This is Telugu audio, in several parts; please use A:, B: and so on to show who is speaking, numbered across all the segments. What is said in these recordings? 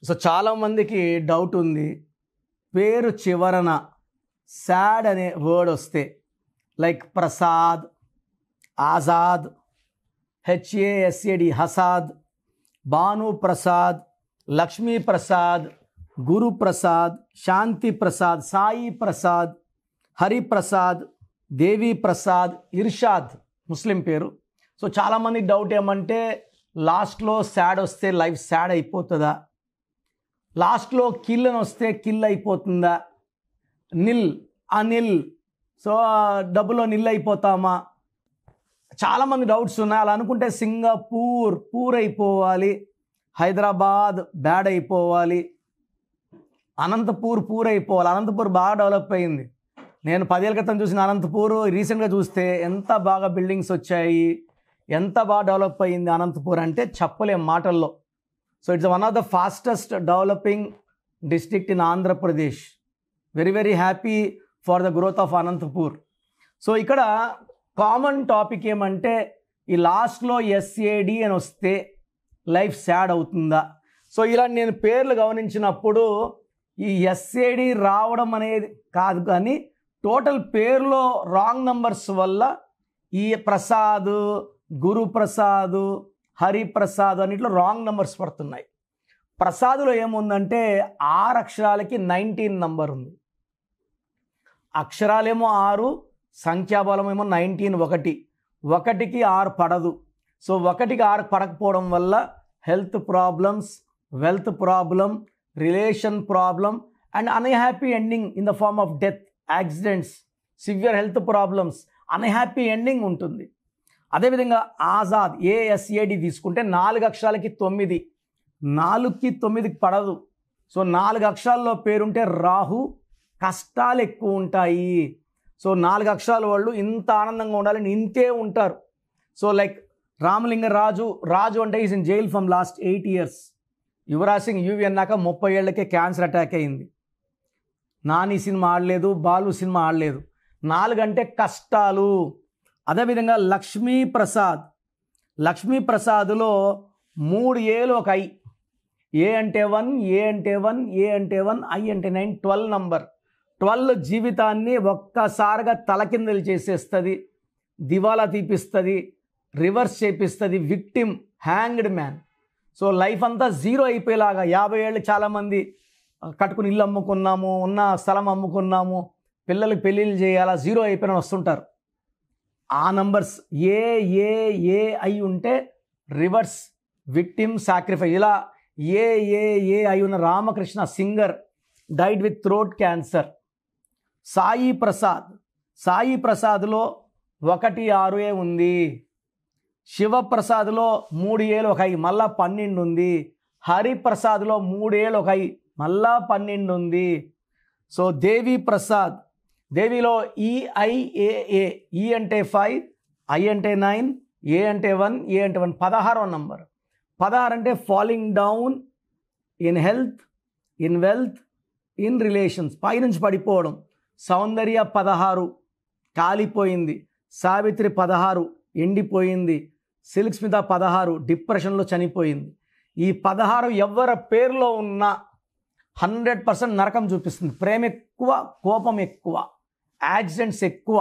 A: సో చాలామందికి డౌట్ ఉంది, పేరు చివరన సాడ్ అనే వర్డ్ వస్తే లైక్ ప్రసాద్, ఆజాద్, హెచ్ఏఎస్ఏడి హసాద్, భాను ప్రసాద్, లక్ష్మీ ప్రసాద్, గురు ప్రసాద్, శాంతి ప్రసాద్, సాయి ప్రసాద్, హరి ప్రసాద్, దేవి ప్రసాద్, ఇర్షాద్ ముస్లిం పేరు. సో చాలామందికి డౌట్ ఏమంటే లాస్ట్లో సాడ్ వస్తే లైఫ్ సాడ్ అయిపోతుందా, లాస్ట్లో కిల్ అని వస్తే కిల్ అయిపోతుందా, నిల్ అనిల్ సో డబ్బులో నిల్ అయిపోతామా, చాలామంది డౌట్స్ ఉన్నాయి. అలా అనుకుంటే సింగపూర్ పూర్ అయిపోవాలి, హైదరాబాద్ బ్యాడ్ అయిపోవాలి, అనంతపూర్ పూర్ అయిపోవాలి. అనంతపూర్ బాగా డెవలప్ అయింది. నేను 10 ఏళ్ళ క్రితం చూసిన అనంతపూర్ రీసెంట్గా చూస్తే ఎంత బాగా బిల్డింగ్స్ వచ్చాయి, ఎంత బాగా డెవలప్ అయింది అనంతపూర్ అంటే చెప్పలేం మాటల్లో. So it's one of the fastest developing district in Andhra Pradesh. Very very happy for the growth of Anantapur. So ఇక్కడ కామన్ టాపిక్ ఏమంటే ఈ లాస్ట్లో ఎస్ఏడి అని వస్తే లైఫ్ సాడ్ అవుతుందా. సో ఇలా నేను పేర్లు గమనించినప్పుడు ఈ ఎస్ఏడి రావడం అనేది కాదు, కానీ టోటల్ పేరులో రాంగ్ నంబర్స్ వల్ల ఈ ప్రసాద్, గురు ప్రసాద్, హరి ప్రసాద్ అన్నిట్లో రాంగ్ నంబర్స్ పడుతున్నాయి. ప్రసాద్లో ఏముందంటే 6 అక్షరాలకి 19 నంబర్ ఉంది. అక్షరాలేమో 6, సంఖ్యాబలం ఏమో 19, 1కి 6 పడదు. సో 1కి 6 పడకపోవడం వల్ల health problems, wealth problem, relation problem and unhappy ending in the form of death, accidents, severe health problems, unhappy ending ఉంటుంది. అదేవిధంగా ఆజాద్ ఏఎస్ఏడి తీసుకుంటే 4 అక్షరాలకి 9, 4కి 9కి పడదు. సో 4 అక్షరాల్లో పేరుంటే రాహు, కష్టాలు ఎక్కువ ఉంటాయి. సో 4 అక్షరాల వాళ్ళు ఇంత ఆనందంగా ఉండాలని ఇంతే ఉంటారు. సో లైక్ రామలింగ రాజు అంటే is in jail from last 8 years. Yuvraj Singh UV అన్నాక 30 ఏళ్లకే క్యాన్సర్ అటాక్ అయింది. నాని సినిమా ఆడలేదు, బాలు సినిమా ఆడలేదు. 4 అంటే కష్టాలు. అదేవిధంగా లక్ష్మీ ప్రసాద్లో 3 ఏలు ఒక ఐ, ఏ అంటే 1, ఏ అంటే 1, ఏ అంటే 1, ఐ అంటే 9, 12 నంబర్. 12 జీవితాన్ని ఒక్కసారిగా తలకిందలు చేసేస్తుంది, దివాలా తీపిస్తుంది, రివర్స్ చేపిస్తుంది, victim, hanged man. So life అంతా జీరో అయిపోయేలాగా 50 ఏళ్ళు చాలామంది కట్టుకుని ఇల్లు అమ్ముకున్నాము, ఉన్న స్థలం అమ్ముకున్నాము, పిల్లలకి పెళ్ళిళ్ళు చేయాలా, జీరో అయిపోయిన వస్తుంటారు. ఆ నంబర్స్ ఏ అయి ఉంటే రివర్స్, విక్టిమ్, సాక్రిఫైస్. ఇలా ఏ అయి ఉన్న Ramakrishna singer died with throat cancer. Sai ప్రసాద్లో 1, 6 ఉంది. శివప్రసాద్లో 3 ఏలు ఒక ఐ, మళ్ళా 12 ఉంది. హరిప్రసాద్లో 3 ఏలు ఒక ఐ, మళ్ళా 12 ఉంది. సో దేవిలో ఈఐఏఏ, ఈ అంటే 5, ఐ అంటే 9, ఏ అంటే 1, ఏ అంటే 1, 16వ నంబర్. 16 అంటే falling down in health, in wealth, in relations, పైనుంచి పడిపోవడం. సౌందర్య 16 కాలిపోయింది. సావిత్రి 16 ఎండిపోయింది. సిల్క్ స్మిత 16 డిప్రెషన్లో చనిపోయింది. ఈ 16 ఎవరి పేరులో ఉన్న 100% నరకం చూపిస్తుంది. ప్రేమ ఎక్కువ, కోపం ఎక్కువ, యాక్సిడెంట్స్ ఎక్కువ.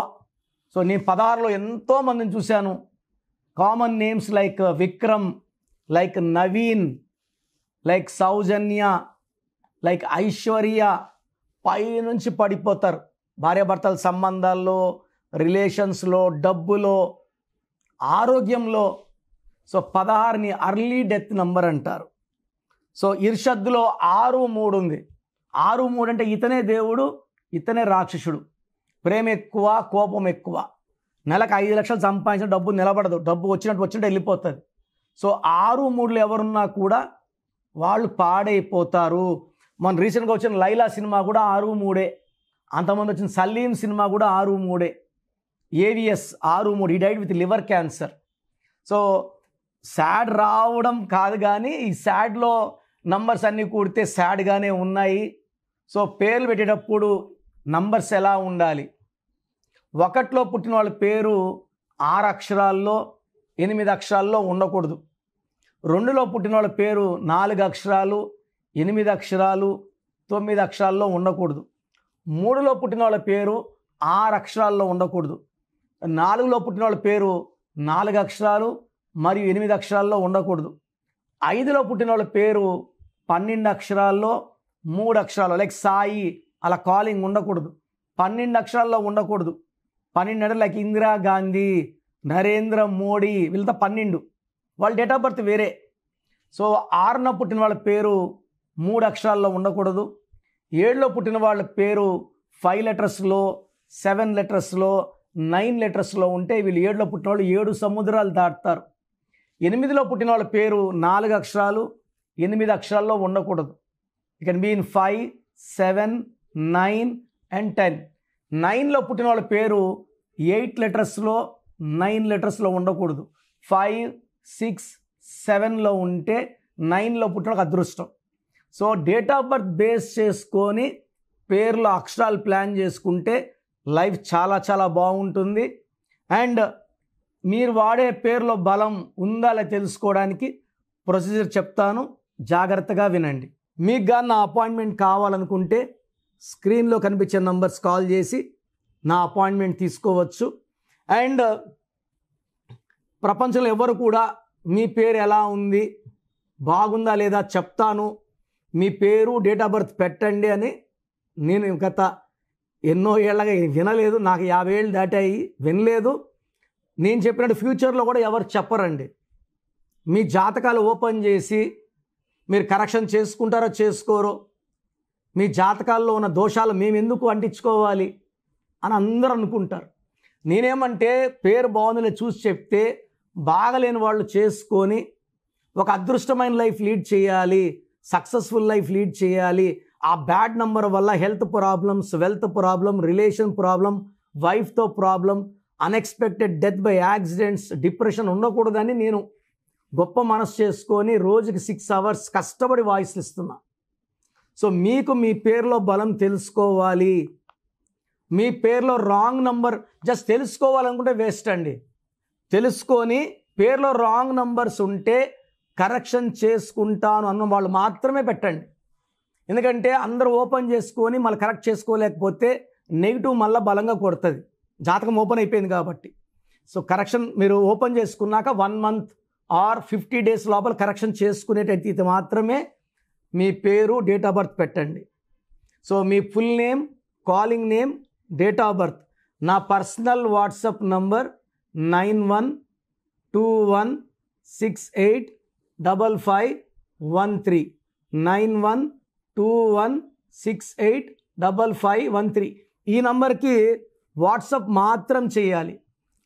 A: సో నేను 16లో ఎంతోమందిని చూశాను. Common names like Vikram, like Naveen, like Soujanya, like Aishwarya పైనుంచి పడిపోతారు. భార్యాభర్తల సంబంధాల్లో, రిలేషన్స్లో, డబ్బులో, ఆరోగ్యంలో. సో 16ని అర్లీ డెత్ నంబర్ అంటారు. సో ఇర్షద్దులో 6, 3 ఉంది. 6, 3 అంటే ఇతనే దేవుడు, ఇతనే రాక్షసుడు. ప్రేమ ఎక్కువ, కోపం ఎక్కువ. నెలకు 5 లక్షలు సంపాదించిన డబ్బు నిలబడదు, డబ్బు వచ్చినట్టు వెళ్ళిపోతుంది. సో 6, 3 ఎవరున్నా కూడా వాళ్ళు పాడైపోతారు. మన రీసెంట్గా వచ్చిన లైలా సినిమా కూడా 6, 3. అంతమంది వచ్చిన సలీం సినిమా కూడా 6, 3. ఏవిఎస్ 6, 3. ఈ died with liver cancer. So sad రావడం కాదు, కానీ ఈ సాడ్లో నంబర్స్ అన్నీ కూడితే సాడ్గానే ఉన్నాయి. సో పేర్లు పెట్టేటప్పుడు నంబర్స్ ఎలా ఉండాలి? 1లో పుట్టిన వాళ్ళ పేరు 6 అక్షరాల్లో, 8 అక్షరాల్లో ఉండకూడదు. 2లో పుట్టిన వాళ్ళ పేరు 4 అక్షరాలు, 8 అక్షరాలు 9 అక్షరాల్లో ఉండకూడదు. 3లో పుట్టిన వాళ్ళ పేరు 6 అక్షరాల్లో ఉండకూడదు. 4లో పుట్టిన వాళ్ళ పేరు 4 అక్షరాలు మరియు 8 అక్షరాల్లో ఉండకూడదు. 5లో పుట్టిన వాళ్ళ పేరు 12 అక్షరాల్లో 3 అక్షరాలు లైక్ సాయి అలా కాలింగ్ ఉండకూడదు. 12 అక్షరాల్లో ఉండకూడదు. 12 అంటే లైక్ ఇందిరాగాంధీ, నరేంద్ర మోడీ, వీళ్ళతో 12 వాళ్ళ డేట్ ఆఫ్ బర్త్ వేరే. సో 6న పుట్టిన వాళ్ళ పేరు 3 అక్షరాల్లో ఉండకూడదు. 7లో పుట్టిన వాళ్ళ పేరు 5 లెటర్స్లో, 7 లెటర్స్లో, 9 లెటర్స్లో ఉంటే వీళ్ళు 7లో పుట్టిన వాళ్ళు 7 సముద్రాలు దాటుతారు. 8లో పుట్టిన వాళ్ళ పేరు 4 అక్షరాలు 8 అక్షరాల్లో ఉండకూడదు. It can be in 5, 7, 9 and 10. 9లో పుట్టిన వాళ్ళ పేరు 8 లెటర్స్లో 9 లెటర్స్లో ఉండకూడదు. 5, 6, 7లో ఉంటే 9లో పుట్టిన వాళ్ళకి అదృష్టం. So date of birth base చేసుకొని పేర్లో అక్షరాలు ప్లాన్ చేసుకుంటే లైఫ్ చాలా చాలా బాగుంటుంది. అండ్ మీరు వాడే పేర్లో బలం ఉందా లేదా తెలుసుకోవడానికి ప్రొసీజర్ చెప్తాను, జాగ్రత్తగా వినండి. మీకు కానీ నా అపాయింట్మెంట్ కావాలనుకుంటే స్క్రీన్లో కనిపించే నంబర్స్ కాల్ చేసి నా అపాయింట్మెంట్ తీసుకోవచ్చు. అండ్ ప్రపంచంలో ఎవరు కూడా మీ పేరు ఎలా ఉంది, బాగుందా లేదా చెప్తాను, మీ పేరు డేట్ ఆఫ్ బర్త్ పెట్టండి అని నేను గత ఎన్నో ఏళ్ళగా వినలేదు. నాకు 50 ఏళ్ళు దాటాయి, వినలేదు. నేను చెప్పినట్టు ఫ్యూచర్లో కూడా ఎవరు చెప్పరండి. మీ జాతకాలు ఓపెన్ చేసి మీరు కరెక్షన్ చేసుకుంటారో చేసుకోరో, మీ జాతకాల్లో ఉన్న దోషాలు మేము ఎందుకు అంటించుకోవాలి అని అందరూ అనుకుంటారు. నేనేమంటే పేరు బాగుందని చూసి చెప్తే బాగలేని వాళ్ళు చేసుకొని ఒక అదృష్టమైన లైఫ్ లీడ్ చేయాలి, సక్సెస్ఫుల్ లైఫ్ లీడ్ చేయాలి. ఆ బ్యాడ్ నంబర్ వల్ల health problems, wealth problem, relation problem, వైఫ్తో problem, unexpected death by accidents, depression ఉండకూడదని నేను గొప్ప మనసు చేసుకొని రోజుకి 6 అవర్స్ కష్టపడి వాయిస్లు ఇస్తున్నా. సో మీకు మీ పేరులో బలం తెలుసుకోవాలి. మీ పేరులో రాంగ్ నంబర్ జస్ట్ తెలుసుకోవాలనుకుంటే వేస్ట్ అండి. తెలుసుకొని పేరులో రాంగ్ నంబర్స్ ఉంటే కరెక్షన్ చేసుకుంటాను అన్న వాళ్ళు మాత్రమే పెట్టండి. ఎందుకంటే అందరూ ఓపెన్ చేసుకొని మళ్ళీ కరెక్ట్ చేసుకోలేకపోతే నెగిటివ్ మళ్ళీ బలంగా కొడుతుంది. జాతకం ఓపెన్ అయిపోయింది కాబట్టి. సో కరెక్షన్ మీరు ఓపెన్ చేసుకున్నాక 1 month ఆర్ 50 days లోపల కరెక్షన్ చేసుకునేటైతే మాత్రమే మీ పేరు డేట్ ఆఫ్ బర్త్ పెట్టండి. So me full name, calling name, date of birth. నా పర్సనల్ వాట్సాప్ నంబర్ 9121685513 9121685513. ఈ నంబర్కి వాట్సాప్ మాత్రం చేయాలి.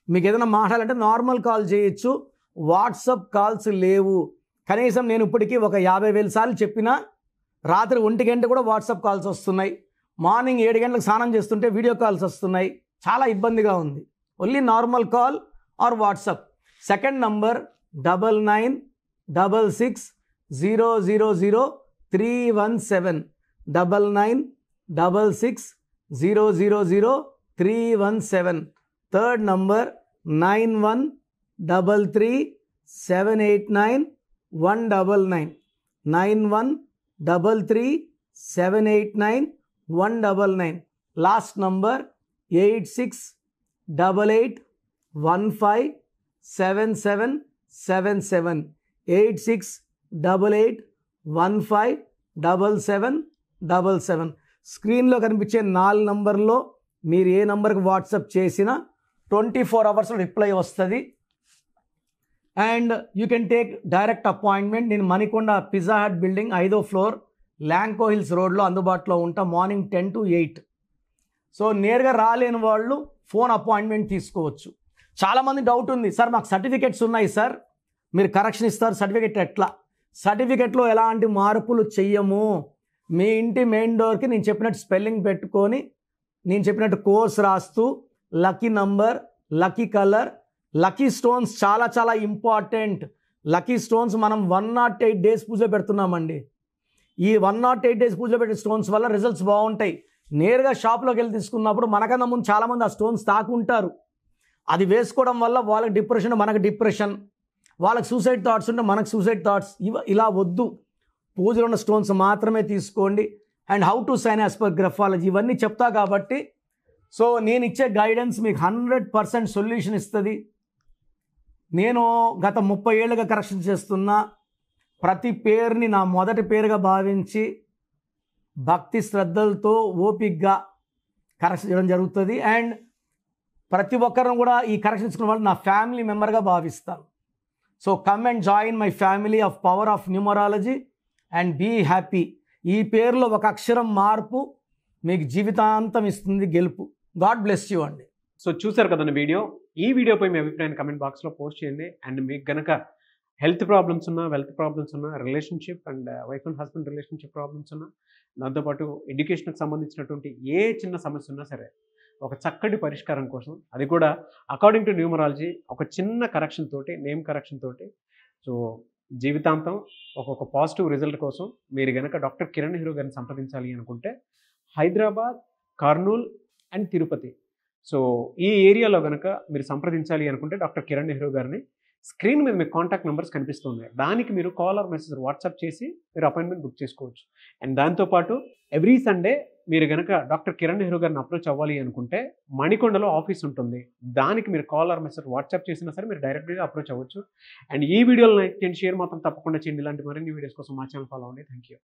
A: మీకు ఏదైనా మాట్లాడాలంటే నార్మల్ కాల్ చేయొచ్చు, వాట్సాప్ కాల్స్ లేవు. కనీసం నేను ఇప్పటికీ ఒక 50,000 సార్లు చెప్పినా రాత్రి 1 గంట కూడా వాట్సాప్ కాల్స్ వస్తున్నాయి. మార్నింగ్ 7 గంటలకు స్నానం చేస్తుంటే వీడియో కాల్స్ వస్తున్నాయి. చాలా ఇబ్బందిగా ఉంది. Only normal call or WhatsApp. Second number 9966000317 9966000317. Third number 9133789199 9133789199. Last number 8688157777 8688157777. స్క్రీన్లో కనిపించే 4 నంబర్లో మీరు ఏ నంబర్కి వాట్సాప్ చేసినా 24 hours రిప్లై వస్తుంది. And you can take direct appointment. నేను మణికొండ పిజ్జా హట్ బిల్డింగ్ 5వ ఫ్లోర్ ల్యాంకో హిల్స్ రోడ్లో అందుబాటులో ఉంటా. Morning 10 to 8. సో నేరుగా రాలేని వాళ్ళు ఫోన్ అపాయింట్మెంట్ తీసుకోవచ్చు. చాలామంది డౌట్ ఉంది, సార్ మాకు సర్టిఫికెట్స్ ఉన్నాయి సార్, మీరు కరెక్షన్ ఇస్తారు, సర్టిఫికెట్ ఎట్లా? సర్టిఫికెట్లో ఎలాంటి మార్పులు చెయ్యము. మీ ఇంటి మెయిన్ డోర్కి నేను చెప్పినట్టు స్పెల్లింగ్ పెట్టుకొని నేను చెప్పినట్టు కోర్స్ రాస్తూ lucky number, lucky colour, lucky stones చాలా చాలా ఇంపార్టెంట్. లక్కీ స్టోన్స్ మనం 108 days పూజ పెడుతున్నామండి. ఈ 108 days పూజ పెట్టే స్టోన్స్ వల్ల రిజల్ట్స్ బాగుంటాయి. నేరుగా షాప్లోకి వెళ్ళి తీసుకున్నప్పుడు మనకన్నా ముందు చాలామంది ఆ స్టోన్స్ తాకుంటారు. అది వేసుకోవడం వల్ల వాళ్ళకి డిప్రెషన్, మనకు డిప్రెషన్, వాళ్ళకి సూసైడ్ థాట్స్ ఉంటే మనకు సూసైడ్ థాట్స్. ఇలా వద్దు. పూజలో ఉన్న స్టోన్స్ మాత్రమే తీసుకోండి. And how to sign as per graphology ఇవన్నీ చెప్తా కాబట్టి సో నేను ఇచ్చే గైడెన్స్ మీకు 100% సొల్యూషన్ ఇస్తుంది. నేను గత 30 ఏళ్ళుగా కరెక్షన్ చేస్తున్నా. ప్రతి పేరుని నా మొదటి పేరుగా భావించి భక్తి శ్రద్ధలతో ఓపిక్గా కరెక్షన్ చేయడం జరుగుతుంది. అండ్ ప్రతి ఒక్కరిని కూడా ఈ కరెక్షన్ ఇచ్చుకున్న వాళ్ళు నా ఫ్యామిలీ మెంబర్గా భావిస్తాను. So come and join my family of power of numerology and be happy. ఈ పేరులో ఒక అక్షరం మార్పు మీకు జీవితాంతం ఇస్తుంది గెలుపు. గాడ్ బ్లెస్ యూ అండి.
B: సో చూసారు కదండి వీడియో. ఈ వీడియోపై మీ అభిప్రాయాన్ని కమెంట్ బాక్స్లో పోస్ట్ చేయండి. అండ్ మీకు గనక హెల్త్ ప్రాబ్లమ్స్ ఉన్నా, వెల్త్ ప్రాబ్లమ్స్ ఉన్నా, relationship and wife and husband relationship problems ఉన్నా, దాంతోపాటు ఎడ్యుకేషన్కి సంబంధించినటువంటి ఏ చిన్న సమస్య ఉన్నా సరే ఒక చక్కటి పరిష్కారం కోసం, అది కూడా అకార్డింగ్ టు న్యూమరాలజీ ఒక చిన్న కరెక్షన్ తోటి, నేమ్ కరెక్షన్ తోటి, సో జీవితాంతం ఒక్కొక్క పాజిటివ్ రిజల్ట్ కోసం మీరు కనుక డాక్టర్ కిరణ్ నెహ్రూ గారిని సంప్రదించాలి అనుకుంటే హైదరాబాద్, కర్నూల్ అండ్ తిరుపతి, సో ఈ ఏరియాలో కనుక మీరు సంప్రదించాలి అనుకుంటే డాక్టర్ కిరణ్ నెహ్రూ గారిని స్క్రీన్ మీద మీకు కాంటాక్ట్ నెంబర్స్ కనిపిస్తున్నాయి. దానికి మీరు కాల్ ఆర్ మెసేజ్ వాట్సాప్ చేసి మీరు అపాయింట్మెంట్ బుక్ చేసుకోవచ్చు. అండ్ దాంతోపాటు ఎవ్రీ సండే మీరు కనుక డాక్టర్ కిరణ్ నెహ్రూ గారిని అప్రోచ్ అవ్వాలి అనుకుంటే మణికొండలో ఆఫీస్ ఉంటుంది. దానికి మీరు కాల్ ఆర్ మెసేజ్ వాట్సాప్ చేసినా సరే మీరు డైరెక్ట్గా అప్రోచ్ అవ్వచ్చు. అండ్ ఈ వీడియోలో లైక్ చేయండి, షేర్ మాత్రం తప్పకుండా చేయండి. ఇలాంటి మరిన్ని వీడియోస్ కోసం మా ఛానల్ ఫాలో అవ్వండి. Thank you.